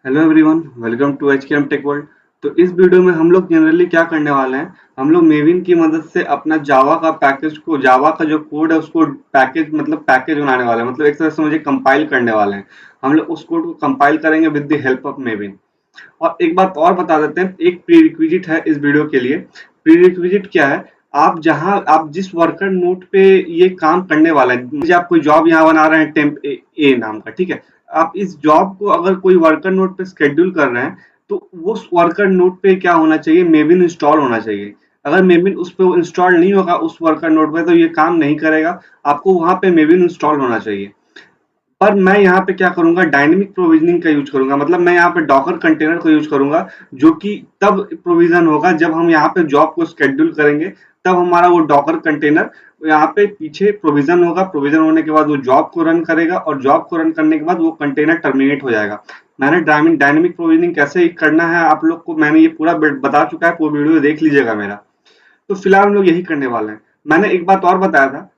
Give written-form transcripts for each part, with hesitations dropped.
Hello everyone, welcome to HKM tech world. तो इस video में हम लोग जनरली क्या करने वाले हैं, हम लोग मेविन की मदद से अपना जावा का पैकेज को, जावा का जो कोड है उसको पैकेज बनाने वाले हैं। मतलब एक तरह से मुझे कंपाइल करने वाले हैं। हम लोग उस कोड को कंपाइल करेंगे with the help of Maven. और एक बात और बता देते हैं, एक प्री रिक्विजिट है इस वीडियो के लिए। प्री रिक्विजिट क्या है? आप जिस वर्कर नोट पे ये काम करने वाला है, जैसे आप कोई जॉब यहाँ बना रहे हैं टेम्प ए नाम का, ठीक है। आप इस जॉब को अगर कोई वर्कर नोट पे स्केड्यूल कर रहे हैं, तो उस वर्कर नोट पे क्या होना चाहिए, मेविन इंस्टॉल होना चाहिए। अगर मेविन उस पे इंस्टॉल नहीं होगा उस वर्कर नोट पे, तो ये काम नहीं करेगा। आपको वहां पे मेविन इंस्टॉल होना चाहिए। पर मैं यहाँ पे क्या करूंगा, डायनेमिक प्रोविजनिंग का यूज करूंगा। मतलब मैं यहाँ पे डॉकर कंटेनर को यूज करूंगा, जो कि तब प्रोविजन होगा जब हम यहाँ पे जॉब को स्केड्यूल करेंगे। तब हमारा वो डॉकर कंटेनर यहाँ पे पीछे प्रोविजन होगा। प्रोविजन होने के बाद वो जॉब को रन करेगा, और जॉब को रन करने के बाद वो कंटेनर टर्मिनेट हो जाएगा। मैंने डायनेमिक प्रोविजनिंग कैसे करना है आप लोग को मैंने ये पूरा बता चुका है, पूरा वीडियो देख लीजिएगा मेरा। तो फिलहाल हम लोग यही करने वाले हैं। मैंने एक बात और बताया था,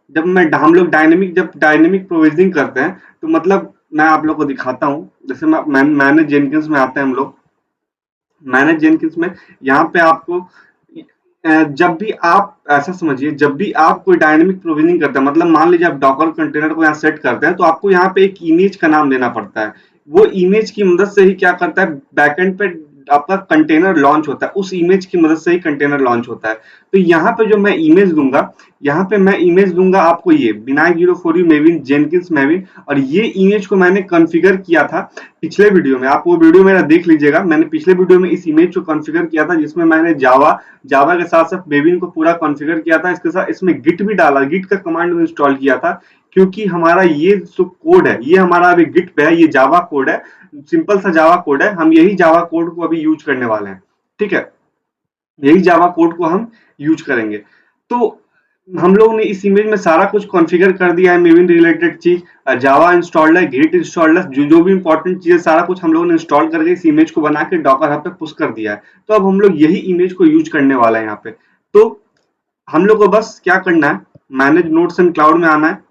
हम लोग जब डायनेमिक प्रोविजनिंग करते हैं, तो मतलब मैं आप लोग को दिखाता हूँ। जैसे मैनेज जेनकिंस में आते हैं हम लोग। मैनेज जेनकिंस में यहाँ पे आपको जब भी आप ऐसा समझिए, जब भी आप कोई डायनेमिक प्रोविजनिंग करते हैं, मतलब मान लीजिए आप डॉकर कंटेनर को यहाँ सेट करते हैं, तो आपको यहाँ पे एक इमेज का नाम देना पड़ता है। वो इमेज की मदद से ही क्या करता है, बैकएंड पे आपका कंटेनर लॉन्च होता है। उस इमेज की मदद से ही कंटेनर लॉन्च होता है। तो यहाँ पे जो मैं इमेज दूंगा, यहाँ पे मैं इमेज दूंगा आपको ये विनायक 04 मेविन जेनकिंस मेविन। और ये इमेज को मैंने कॉन्फ़िगर किया था पिछले वीडियो में। आप वो वीडियो मेरा देख लीजिएगा। मैंने पिछले वीडियो में इस इमेज को कॉन्फ़िगर किया था, जिसमें मैंने जावा के साथ साथ मेविन को पूरा कॉन्फ़िगर किया था। इसके साथ इसमें गिट भी डाला, गिट का कमांड इंस्टॉल किया था। क्योंकि हमारा ये जो कोड है, ये हमारा अभी गिट पे है, ये जावा कोड है, सिंपल सा जावा कोड है। हम यही जावा कोड को अभी यूज करने वाले हैं, ठीक है। यही जावा कोड को हम यूज करेंगे। तो हम लोग ने इस इमेज में सारा कुछ कॉन्फ़िगर कर दिया है, मेविन रिलेटेड चीज, जावा इंस्टॉल्ड है, गिट इंस्टॉल्ड है, जो जो भी इंपॉर्टेंट चीज है सारा कुछ हम लोगों ने इंस्टॉल करके इस इमेज को बना के डॉकर हब पे पुश कर दिया है। तो अब हम लोग यही इमेज को यूज करने वाला है यहाँ पे। तो हम लोग को बस क्या करना है, मैनेज नोट्स एंड क्लाउड में आना है।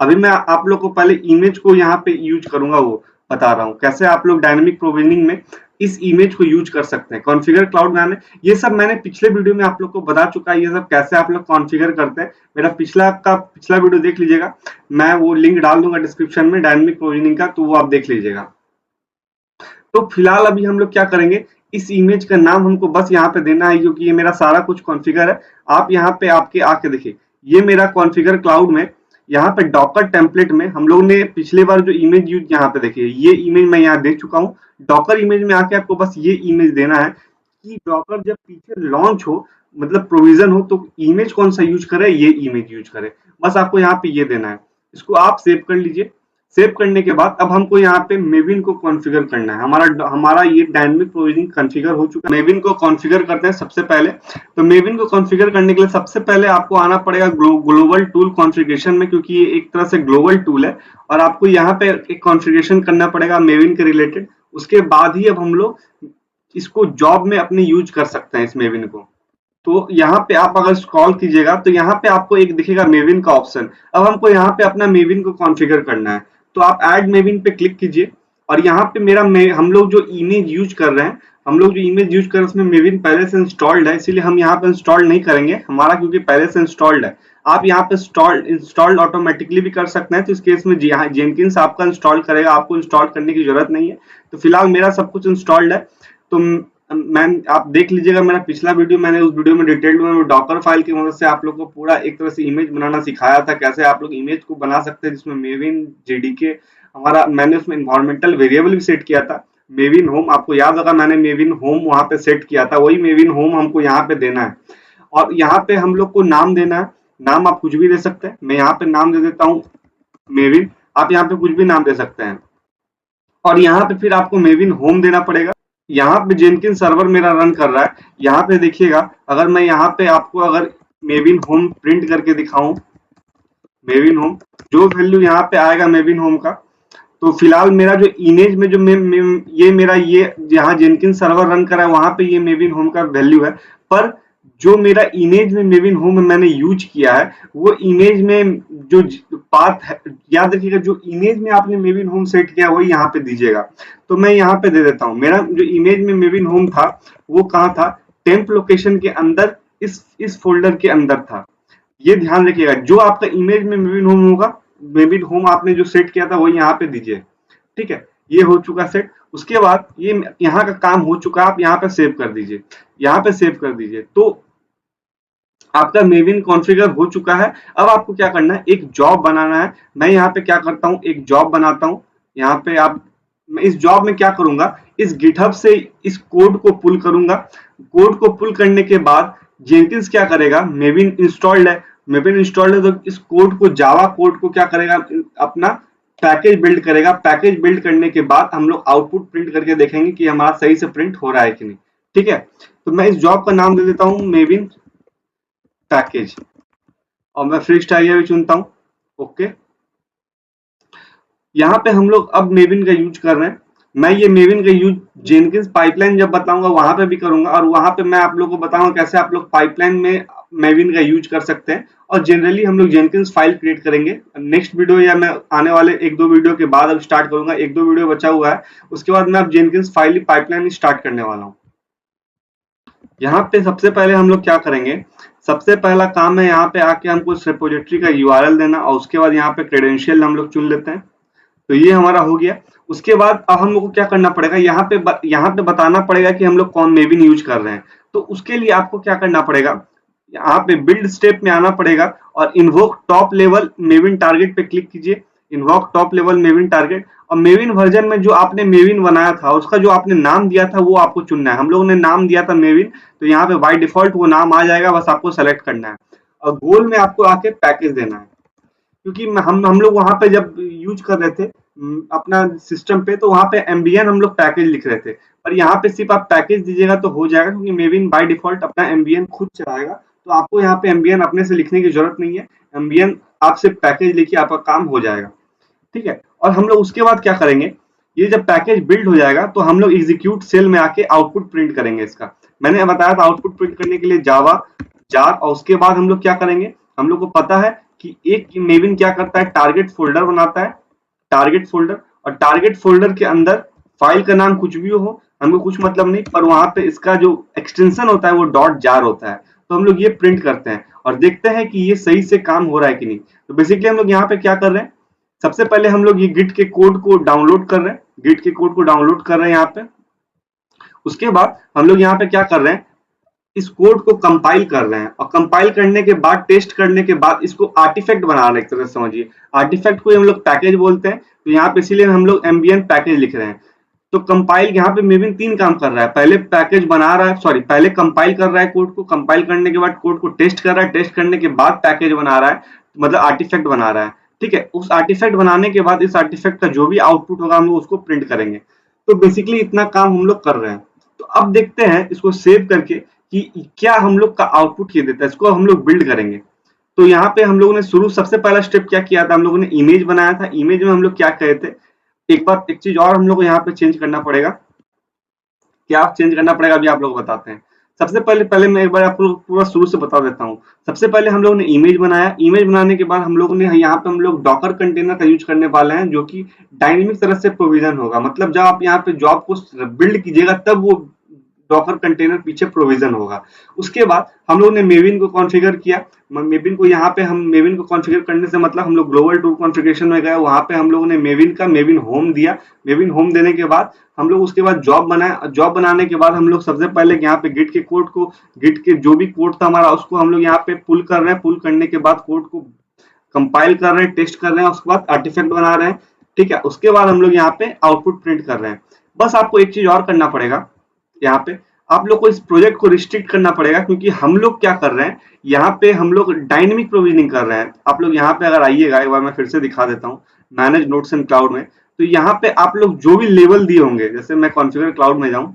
अभी मैं आप लोग को पहले इमेज को यहाँ पे यूज करूंगा, वो बता रहा हूँ कैसे आप लोग डायनेमिक प्रोविजनिंग में इस इमेज को यूज कर सकते हैं। कॉन्फ़िगर क्लाउड में आने, ये सब मैंने पिछले वीडियो में आप लोग को बता चुका है, ये सब कैसे आप लोग कॉन्फ़िगर करते हैं। मेरा पिछला वीडियो देख लीजिएगा। मैं वो लिंक डाल दूंगा डिस्क्रिप्शन में डायनेमिक प्रोविजनिंग का, तो वो आप देख लीजिएगा। तो फिलहाल अभी हम लोग क्या करेंगे, इस इमेज का नाम हमको बस यहाँ पे देना है, क्योंकि ये मेरा सारा कुछ कॉन्फ़िगर है। आप यहाँ पे आपके आके देखिए, ये मेरा कॉन्फ़िगर क्लाउड में, यहाँ पे डॉकर टेम्पलेट में हम लोग ने पिछले बार जो इमेज यूज, यहाँ पे देखिए ये इमेज मैं यहाँ दे चुका हूँ। डॉकर इमेज में आके आपको बस ये इमेज देना है कि डॉकर जब पीछे लॉन्च हो, मतलब प्रोविजन हो, तो इमेज कौन सा यूज करे, ये इमेज यूज करे। बस आपको यहाँ पे ये देना है। इसको आप सेव कर लीजिए। सेव करने के बाद अब हमको यहाँ पे मेविन को कॉन्फ़िगर करना है। हमारा ये डायनेमिक प्रोविजनिंग कॉन्फ़िगर हो चुका है। मेविन को कॉन्फ़िगर करते हैं सबसे पहले। तो मेविन को कॉन्फ़िगर करने के लिए सबसे पहले आपको आना पड़ेगा ग्लोबल टूल कॉन्फ़िगरेशन में, क्योंकि ये एक तरह से ग्लोबल टूल है। और आपको यहाँ पे एक कॉन्फ़िगरेशन करना पड़ेगा मेविन के रिलेटेड। उसके बाद ही अब हम लोग इसको जॉब में अपने यूज कर सकते हैं इस मेविन को। तो यहाँ पे आप अगर स्क्रॉल कीजिएगा, तो यहाँ पे आपको एक दिखेगा मेविन का ऑप्शन। अब हमको यहाँ पे अपना मेविन को कॉन्फ़िगर करना है। तो आप ऐड मेविन पे क्लिक कीजिए, और यहाँ पे हम लोग जो इमेज यूज कर रहे हैं, उसमें मेविन पहले से इंस्टॉल्ड है, इसीलिए हम यहाँ पे इंस्टॉल नहीं करेंगे हमारा, क्योंकि पहले से इंस्टॉल्ड है। आप यहाँ पे इंस्टॉल्ड ऑटोमेटिकली भी कर सकते हैं। तो इस केस में जेनकिंस आपका इंस्टॉल करेगा, आपको इंस्टॉल करने की जरूरत नहीं है। तो फिलहाल मेरा सब कुछ इंस्टॉल्ड है। तो आप देख लीजिएगा मेरा पिछला वीडियो, मैंने उस वीडियो में डिटेल्ड में डॉकर फाइल की मदद से आप लोग को पूरा एक तरह से इमेज बनाना सिखाया था, कैसे आप लोग इमेज को बना सकते हैं, जिसमें मेविन जेडीके हमारा, मैंने उसमें इन्वायरमेंटल वेरिएबल भी सेट किया था। मेविन होम, आपको याद होगा मैंने मेविन होम वहां पे सेट किया था, वही मेविन होम हमको यहाँ पे देना है। और यहाँ पे हम लोग को नाम देना है। नाम आप कुछ भी दे सकते हैं। मैं यहाँ पे नाम दे देता हूँ मेविन। आप यहाँ पे कुछ भी नाम दे सकते हैं। और यहाँ पे फिर आपको मेविन होम देना पड़ेगा। यहाँ पे जेनकिन सर्वर मेरा रन कर रहा है। यहाँ पे देखिएगा, अगर मैं यहाँ पे आपको अगर मेविन होम प्रिंट करके दिखाऊं, मेविन होम, जो वैल्यू यहाँ पे आएगा मेविन होम का, तो फिलहाल मेरा जो इमेज में जो ये मेरा ये जहाँ जेनकिन सर्वर रन कर रहा है, वहां पे ये मेविन होम का वैल्यू है। पर जो मेरा इमेज में मेविन होम मैंने यूज किया है वो इमेज में जो पाथ है, याद रखिएगा जो इमेज में आपने मेविन होम सेट किया वही यहाँ पे दीजिएगा। तो मैं यहाँ पे दे देता हूँ, मेरा जो इमेज में मेविन होम था वो कहाँ था, टेम्प लोकेशन के अंदर, इस फोल्डर के अंदर था। ये ध्यान रखिएगा, जो आपका इमेज में मेविन होम होगा, मेविन होम आपने जो सेट किया था वो यहाँ पे दीजिए। ठीक है, ये हो चुका सेट। उसके बाद ये यहाँ का काम हो चुका, आप यहाँ पे सेव कर दीजिए, यहाँ पे सेव कर दीजिए। तो आपका मेविन कॉन्फ़िगर हो चुका है। अब आपको क्या करना है, एक जॉब बनाना है। मैं यहाँ पे क्या करता हूँ, एक जॉब बनाता हूँ। यहाँ पे आप, मैं इस जॉब में क्या करूंगा, इस गिटहब से इस कोड को पुल करूंगा। कोड को पुल करने के बाद जेंकिंस क्या करेगा, मेविन इंस्टॉल्ड है, मेविन इंस्टॉल्ड है तो इस कोड को, जावा कोड को क्या करेगा, अपना पैकेज बिल्ड करेगा। पैकेज बिल्ड करने के बाद हम लोग आउटपुट प्रिंट करके देखेंगे कि हमारा सही से प्रिंट हो रहा है कि नहीं। ठीक है, तो मैं इस जॉब का नाम दे देता हूँ मेविन पैकेज, और मैं फ्री स्टाइल भी चुनता हूँ। ओके, यहाँ पे हम लोग अब मेविन का यूज कर रहे हैं। मैं ये मेविन का यूज जेनकिंस पाइपलाइन जब बताऊंगा वहां पे भी करूंगा, और वहां पे मैं आप लोगों को बताऊंगा कैसे आप लोग पाइपलाइन में मेविन का यूज कर सकते हैं। और जनरली हम लोग जेनकिंस फाइल क्रिएट करेंगे नेक्स्ट वीडियो, या मैं आने वाले एक दो वीडियो के बाद अब स्टार्ट करूंगा। एक दो वीडियो बचा हुआ है, उसके बाद मैं अब जेनकिंस फाइल पाइपलाइन स्टार्ट करने वाला हूँ। यहाँ पे सबसे पहले हम लोग क्या करेंगे, सबसे पहला काम है यहाँ पे आके हमको इस रिपोजिटरी का यूआरएल देना, और उसके बाद यहाँ पे क्रेडेंशियल हम लोग चुन लेते हैं। तो ये हमारा हो गया। उसके बाद अब हम लोग को क्या करना पड़ेगा, यहाँ पे बताना पड़ेगा कि हम लोग कौन मेविन यूज कर रहे हैं। तो उसके लिए आपको क्या करना पड़ेगा, यहाँ पे बिल्ड स्टेप में आना पड़ेगा और invoke top level Maven target पे क्लिक कीजिए। Invoke top level Maven target, और मेविन वर्जन में जो आपने मेविन बनाया था उसका जो आपने नाम दिया था वो आपको चुनना है। हम लोगों ने नाम दिया था मेविन, तो यहाँ पे बाय डिफॉल्ट वो नाम आ जाएगा, बस आपको सेलेक्ट करना है। और गोल में आपको आके पैकेज देना है, क्योंकि हम लोग वहां पे जब यूज कर रहे थे अपना सिस्टम पे, तो वहां पे एम्बियन हम लोग पैकेज लिख रहे थे। पर यहाँ पे सिर्फ आप पैकेज दीजिएगा तो हो जाएगा, क्योंकि मेविन बाय डिफॉल्ट अपना एम्बियन खुद चलाएगा। तो आपको यहाँ पे एम्बियन अपने से लिखने की जरूरत नहीं है, एम्बियन आप सिर्फ पैकेज लिखिए, आपका काम हो जाएगा। ठीक है, और हम लोग उसके बाद क्या करेंगे, ये जब पैकेज बिल्ड हो जाएगा तो हम लोग एग्जीक्यूट सेल में आके आउटपुट प्रिंट करेंगे। इसका मैंने बताया था, आउटपुट प्रिंट करने के लिए जावा जार, और उसके बाद हम लोग क्या करेंगे, हम लोग को पता है कि एक मेविन क्या करता है, टारगेट फोल्डर बनाता है, टारगेट फोल्डर, और टारगेट फोल्डर के अंदर फाइल का नाम कुछ भी हो, हमको कुछ मतलब नहीं, पर वहां पे इसका जो एक्सटेंशन होता है वो डॉट जार होता है। तो हम लोग ये प्रिंट करते हैं और देखते हैं कि ये सही से काम हो रहा है कि नहीं। तो बेसिकली हम लोग यहाँ पे क्या कर रहे हैं, सबसे पहले हम लोग ये गिट के कोड को डाउनलोड कर रहे हैं, गिट के कोड को डाउनलोड कर रहे हैं यहाँ पे। उसके बाद हम लोग यहाँ पे क्या कर रहे हैं, इस कोड को कंपाइल कर रहे हैं, और कंपाइल करने के बाद, टेस्ट करने के बाद इसको आर्टिफैक्ट बना रहे हैं। एक तरह से समझिए, आर्टिफैक्ट को हम लोग पैकेज बोलते हैं। तो यहाँ पे इसीलिए हम लोग एम्बियन पैकेज लिख रहे हैं। तो कंपाइल, यहाँ पे मेविन तीन काम कर रहा है, पहले पैकेज बना रहा है, सॉरी पहले कंपाइल कर रहा है कोड को, कंपाइल करने के बाद कोड को टेस्ट कर रहा है, टेस्ट करने के बाद पैकेज बना रहा है, मतलब आर्टिफैक्ट बना रहा है। ठीक है, उस आर्टिफैक्ट बनाने के बाद इस आर्टिफैक्ट का जो भी आउटपुट होगा हम लोग उसको प्रिंट करेंगे। तो बेसिकली इतना काम हम लोग कर रहे हैं। तो अब देखते हैं इसको सेव करके कि क्या हम लोग का आउटपुट ये देता है, इसको हम लोग बिल्ड करेंगे। तो यहाँ पे हम लोगों ने शुरू, सबसे पहला स्टेप क्या किया था, हम लोगों ने इमेज बनाया था। इमेज में हम लोग क्या कहे थे, एक बार एक चीज और हम लोग को यहाँ पे चेंज करना पड़ेगा। क्या चेंज करना पड़ेगा अभी आप लोग बताते हैं। सबसे पहले पहले मैं एक बार आपको पूरा शुरू से बता देता हूँ। सबसे पहले हम लोगों ने इमेज बनाया, इमेज बनाने के बाद हम लोगों ने यहाँ पे हम लोग डॉकर कंटेनर का यूज करने वाले हैं, जो कि डायनेमिक तरह से प्रोविजन होगा। मतलब जब आप यहाँ पे जॉब को बिल्ड कीजिएगा तब वो डॉकर कंटेनर पीछे प्रोविजन होगा। उसके बाद हम लोग ने मेविन को कॉन्फ़िगर किया। मेविन को यहाँ पे हम मेविन को कॉन्फ़िगर करने से मतलब हम लोग ग्लोबल टूल कॉन्फ़िगरेशन में गए, वहां पे हम लोगों ने मेविन होम दिया। मेविन होम देने के बाद हम लोग उसके बाद जॉब बनाया। जॉब बनाने के बाद हम लोग सबसे पहले यहाँ पे गिट के कोड को, गिट के जो भी कोड था हमारा उसको हम लोग यहाँ पे पुल कर रहे हैं। पुल करने के बाद कोड को कंपाइल कर रहे हैं, टेस्ट कर रहे हैं, उसके बाद आर्टिफैक्ट बना रहे हैं। ठीक है, उसके बाद हम लोग यहाँ पे आउटपुट प्रिंट कर रहे हैं। बस आपको एक चीज और करना पड़ेगा, यहाँ पे आप लोग को इस प्रोजेक्ट को रिस्ट्रिक्ट करना पड़ेगा, क्योंकि हम लोग क्या कर रहे हैं, यहाँ पे हम लोग डायनेमिक प्रोविजनिंग कर रहे हैं। आप लोग यहाँ पे अगर आइएगा, एक बार मैं फिर से दिखा देता हूँ, मैनेज नोट्स एंड क्लाउड में। तो यहाँ पे आप लोग जो भी लेवल दिए होंगे, जैसे मैं कॉन्फ़िगर क्लाउड में जाऊं,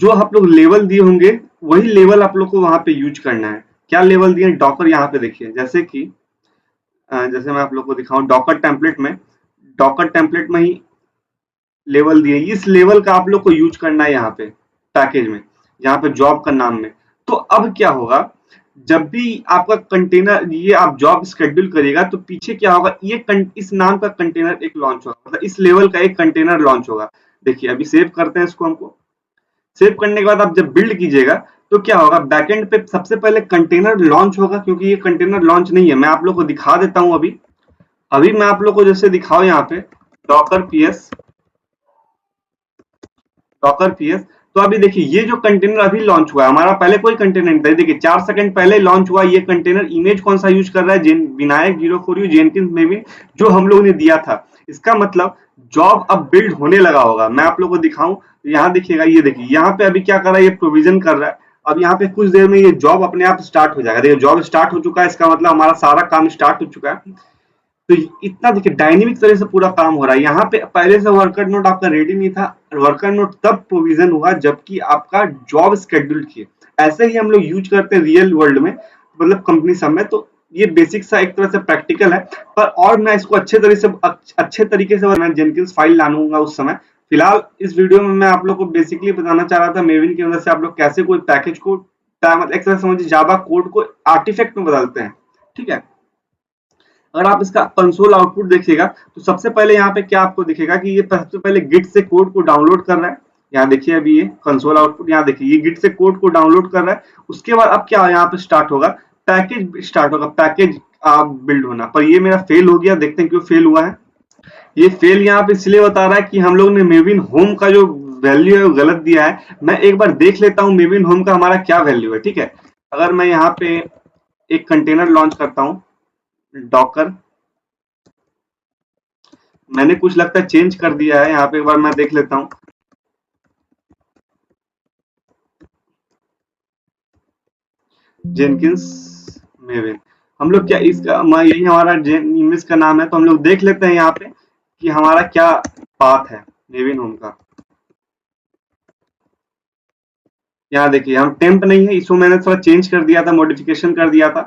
जो आप लोग लेवल दिए होंगे वही लेवल आप लोग को वहां पे यूज करना है। क्या लेवल दिए, डॉकर यहाँ पे देखिए, जैसे कि जैसे मैं आप लोग को दिखाऊं, डॉकर टेम्पलेट में ही लेवल दिए, इस लेवल का आप लोग को यूज करना है यहाँ पे पैकेज में, यहाँ पे जॉब का नाम में। तो अब क्या होगा, जब भी आपका कंटेनर ये आप जॉब शेड्यूल करिएगा तो पीछे क्या होगा, इस नाम का कंटेनर एक लॉन्च होगा, मतलब इस लेवल का एक कंटेनर लॉन्च होगा। देखिए अभी सेव करते हैं इसको, हमको सेव करने के बाद आप जब बिल्ड कीजिएगा तो क्या होगा, बैकएंड पे सबसे पहले कंटेनर लॉन्च होगा, क्योंकि ये कंटेनर लॉन्च नहीं है। मैं आप लोग को दिखा देता हूं अभी। अभी मैं आप लोग को जैसे दिखाऊं यहाँ पे डॉकर पीएस, डॉकर पीएस। तो अभी देखिए ये जो कंटेनर अभी लॉन्च हुआ है हमारा, पहले कोई कंटेनर नहीं था। देखिए 4 सेकंड पहले लॉन्च हुआ ये कंटेनर। इमेज कौन सा यूज कर रहा है, विनायक 04u जेनकिंस में भी जो हम लोग ने दिया था। इसका मतलब जॉब अब बिल्ड होने लगा होगा। मैं आप लोग को दिखाऊं, यहाँ देखिएगा, ये देखिए यहाँ पे अभी क्या कर रहा है, ये प्रोविजन कर रहा है। अब यहाँ पे कुछ देर में ये जॉब अपने आप स्टार्ट हो जाएगा। देखिए जॉब स्टार्ट हो चुका है, इसका मतलब हमारा सारा काम स्टार्ट हो चुका है। तो इतना देखिए डायनेमिक तरह से पूरा काम हो रहा है। यहाँ पे पहले से वर्कर नोट आपका रेडी नहीं था, वर्कर नोट तब प्रोविजन हुआ जबकि आपका जॉब स्केड्यूल किए। ऐसे ही हम लोग यूज करते हैं रियल वर्ल्ड में, मतलब कंपनी सब में। तो ये बेसिक सा एक तरह से प्रैक्टिकल है, पर और मैं इसको अच्छे तरीके से मैं जेनकिंस फाइल लाऊंगा उस समय। फिलहाल इस वीडियो में मैं आप लोग को बेसिकली बताना चाह रहा था मेविन की मदद से आप लोग कैसे कोई पैकेज को एक तरह से समझिए जावा कोड को आर्टिफैक्ट में बदलते हैं। ठीक है, अगर आप इसका कंसोल आउटपुट देखिएगा तो सबसे पहले यहाँ पे क्या आपको दिखेगा कि ये सबसे पहले गिट से कोड को डाउनलोड कर रहा है। यहाँ देखिए अभी ये कंसोल आउटपुट, यहाँ देखिए ये गिट से कोड को डाउनलोड कर रहा है। उसके बाद अब क्या यहाँ पे स्टार्ट होगा, पैकेज स्टार्ट होगा, पैकेज आप बिल्ड होना। पर ये मेरा फेल हो गया, देखते हैं क्यों फेल हुआ है। ये फेल यहाँ पे इसलिए बता रहा है कि हम लोग ने मेविन होम का जो वैल्यू है वो गलत दिया है। मैं एक बार देख लेता हूँ मेविन होम का हमारा क्या वैल्यू है। ठीक है, अगर मैं यहाँ पे एक कंटेनर लॉन्च करता हूँ डॉकर, मैंने कुछ लगता है चेंज कर दिया है यहाँ पे, एक बार मैं देख लेता हूँ। जेनकिंस मेविन, हम लोग क्या इसका यही हमारा इमेज का नाम है, तो हम लोग देख लेते हैं यहाँ पे कि हमारा क्या पाथ है मेविन होम का। यहाँ देखिए हम टेम्प नहीं है, इसको मैंने थोड़ा चेंज कर दिया था, मॉडिफिकेशन कर दिया था।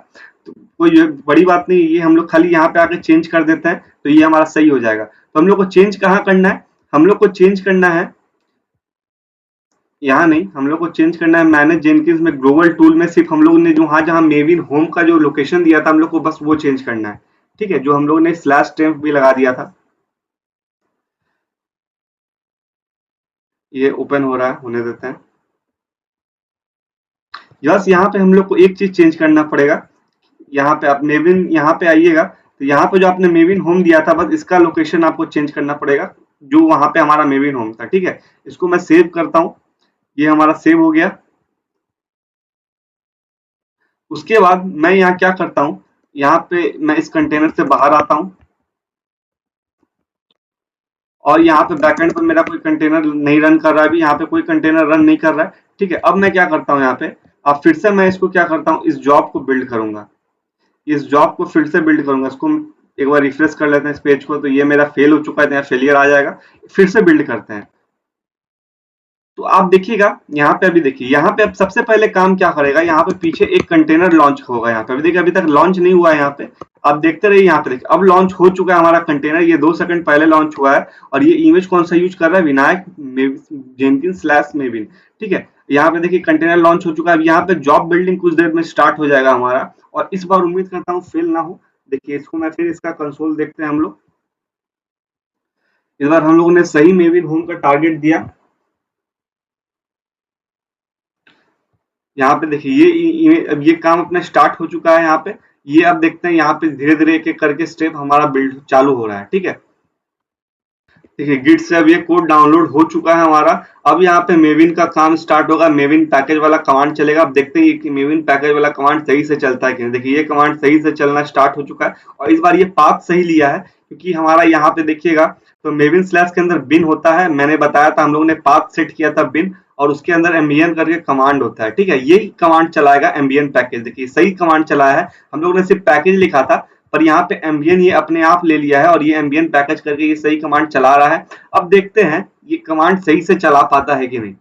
तो कोई बड़ी बात नहीं, ये हम लोग खाली यहाँ पे आके चेंज कर देते हैं तो ये हमारा सही हो जाएगा। तो हम लोग को चेंज कहाँ करना है, हम लोग को चेंज करना है यहाँ नहीं, हम लोग को चेंज करना है मैनेज जेनकिंस में ग्लोबल टूल में। सिर्फ हम लोग ने जो वहां जहां मेविन होम का जो लोकेशन दिया था हम लोग को बस वो चेंज करना है। ठीक है, जो हम लोग ने स्लैश टेम्प भी लगा दिया था। ये ओपन हो रहा है, होने देते हैं। यस, यहाँ पे हम लोग को एक चीज चेंज करना पड़ेगा। यहाँ पे आप मेविन यहाँ पे आइएगा तो यहाँ पे जो आपने मेविन होम दिया था बस इसका लोकेशन आपको चेंज करना पड़ेगा, जो वहां पे हमारा मेविन होम था। ठीक है, इसको मैं सेव करता हूँ, ये हमारा सेव हो गया। उसके बाद मैं यहाँ क्या करता हूँ, यहाँ पे मैं इस कंटेनर से बाहर आता हूँ और यहाँ पे बैकएंड पर मेरा कोई कंटेनर नहीं रन कर रहा है, अभी यहाँ पे कोई कंटेनर रन नहीं कर रहा है। ठीक है, अब मैं क्या करता हूँ यहाँ पे, अब फिर से मैं इसको क्या करता हूँ, इस जॉब को बिल्ड करूंगा, इस जॉब को फिर से बिल्ड करूंगा। इसको एक बार रिफ्रेश कर लेते हैं इस पेज को, तो ये मेरा फेल हो चुका है, तो यहाँ फेलियर आ जाएगा। फिर से बिल्ड करते हैं तो आप देखिएगा यहाँ पे, अभी देखिए यहाँ पे अब सबसे पहले काम क्या करेगा, यहाँ पे पीछे एक कंटेनर लॉन्च होगा। यहाँ पे अभी देखिए अभी तक लॉन्च नहीं हुआ है यहाँ पे, आप देखते रहिए। यहाँ पे देखिए अब लॉन्च हो चुका है हमारा कंटेनर, ये 2 सेकंड पहले लॉन्च हुआ है। और ये इमेज कौन सा यूज कर रहा है, विनायक जेनकिंस स्लैश मेविन। ठीक है, यहाँ पे देखिए कंटेनर लॉन्च हो चुका है। अब यहाँ पे जॉब बिल्डिंग कुछ देर में स्टार्ट हो जाएगा हमारा, और इस बार उम्मीद करता हूँ फेल ना हो। देखिए इसको मैं फिर इसका कंसोल देखते हैं हम लोग। इस बार हम लोगों ने सही मेविन होम का टारगेट दिया। यहाँ पे देखिए अब ये काम अपना स्टार्ट हो चुका है यहाँ पे। ये अब देखते हैं यहाँ पे धीरे धीरे एक एक करके स्टेप हमारा बिल्ड चालू हो रहा है। ठीक है, देखिए गिट से अब ये कोड डाउनलोड हो चुका है हमारा। अब यहाँ पे मेविन का काम स्टार्ट होगा, मेविन पैकेज वाला कमांड चलेगा। अब देखते हैं कि मेविन पैकेज वाला कमांड सही से चलता है कि नहीं। देखिए ये कमांड सही से चलना स्टार्ट हो चुका है, और इस बार ये पाथ सही लिया है, क्योंकि हमारा यहाँ पे देखिएगा तो मेविन स्लैश के अंदर बिन होता है। मैंने बताया था हम लोगों ने पाथ सेट किया था बिन, और उसके अंदर एम्बियन करके कमांड होता है। ठीक है, यही कमांड चलाएगा एम्बियन पैकेज। देखिए सही कमांड चलाया है, हम लोगों ने सिर्फ पैकेज लिखा था, पर यहाँ पे एम्बियन ये अपने आप ले लिया है, और ये एम्बियन पैकेज करके ये सही कमांड चला रहा है। अब देखते हैं ये कमांड सही से चला पाता है कि नहीं।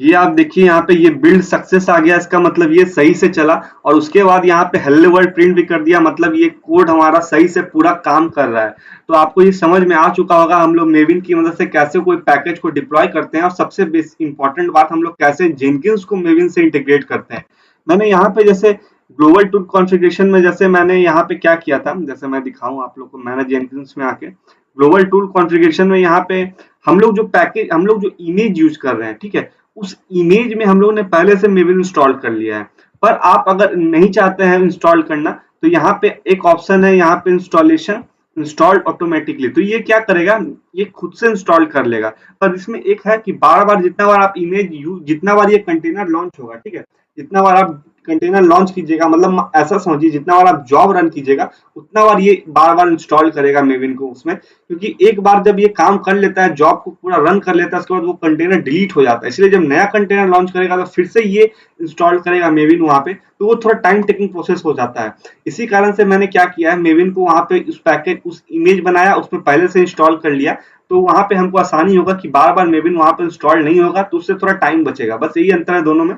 ये आप देखिए यहाँ पे ये बिल्ड सक्सेस आ गया, इसका मतलब ये सही से चला और उसके बाद यहाँ पे हेलो वर्ल्ड प्रिंट भी कर दिया, मतलब ये कोड हमारा सही से पूरा काम कर रहा है। तो आपको ये समझ में आ चुका होगा हम लोग मेविन की मदद से कैसे कोई पैकेज को डिप्लॉय करते हैं और सबसे इंपॉर्टेंट बात हम लोग कैसे जेनकिंस को मेविन से इंटीग्रेट करते हैं। मैंने यहाँ पे जैसे ग्लोबल टूल कॉन्फ़िगरेशन में जैसे मैंने यहाँ पे क्या किया था, जैसे मैं दिखाऊं आप लोग को, मैंने जेनकिंस में आके ग्लोबल टूल कॉन्फ़िगरेशन में यहाँ पे हम लोग जो इमेज यूज कर रहे हैं, ठीक है, उस इमेज में हम लोगों ने पहले से मेविल इंस्टॉल कर लिया है। पर आप अगर नहीं चाहते हैं इंस्टॉल करना, तो यहाँ पे एक ऑप्शन है, यहाँ पे इंस्टॉलेशन इंस्टॉल्ड ऑटोमेटिकली, तो ये क्या करेगा, ये खुद से इंस्टॉल कर लेगा। पर इसमें एक है कि बार बार जितना बार आप इमेज यूज जितना बार ये कंटेनर लॉन्च होगा, ठीक है, जितना बार आप कंटेनर लॉन्च कीजिएगा, मतलब ऐसा समझिए जितना बार आप जॉब रन कीजिएगा उतना बार ये बार बार इंस्टॉल करेगा मेविन को उसमें, क्योंकि एक बार जब ये काम कर लेता है, जॉब को पूरा रन कर लेता है, उसके बाद वो कंटेनर डिलीट हो जाता है, इसलिए जब नया कंटेनर लॉन्च करेगा तो फिर से ये इंस्टॉल करेगा मेविन वहां पे, तो वो थोड़ा टाइम टेकिंग प्रोसेस हो जाता है। इसी कारण से मैंने क्या किया है, मेविन को वहां पे उस पैकेज उस इमेज बनाया, उसमें पहले से इंस्टॉल कर लिया, तो वहां पे हमको आसानी होगा कि बार बार मेविन वहां पे इंस्टॉल नहीं होगा, तो उससे थोड़ा टाइम बचेगा। बस यही अंतर है दोनों में।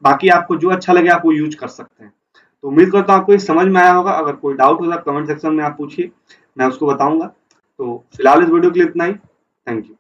बाकी आपको जो अच्छा लगे आप वो यूज कर सकते हैं। तो उम्मीद करता हूँ आपको ये समझ में आया होगा। अगर कोई डाउट होगा कमेंट सेक्शन में आप पूछिए, मैं उसको बताऊंगा। तो फिलहाल इस वीडियो के लिए इतना ही। Thank you.